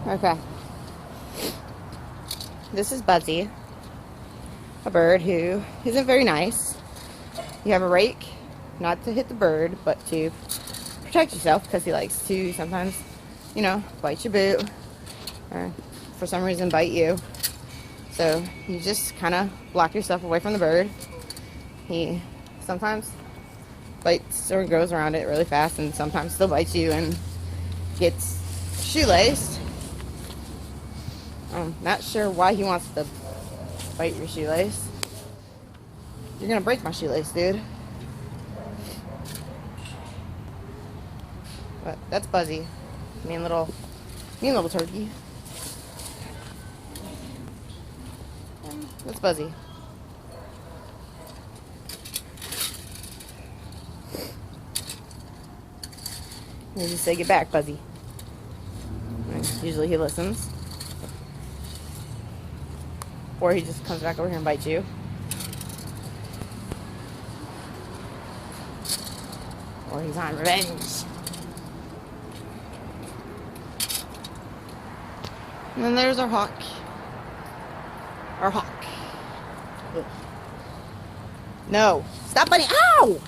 Okay. This is Buzzy, a bird who isn't very nice. You have a rake, not to hit the bird, but to protect yourself, because he likes to sometimes, you know, bite your boot, or for some reason bite you. So you just kind of block yourself away from the bird. He sometimes bites or goes around it really fast, and sometimes still bites you and gets shoelaced. I'm not sure why he wants to bite your shoelace. You're gonna break my shoelace, dude. But that's Buzzy. Mean little turkey. And that's Buzzy. You just say, "Get back, Buzzy." And usually he listens. Or he just comes back over here and bites you. Or he's on revenge. And then there's our hawk. Our hawk. Ugh. No. Stop biting. Ow!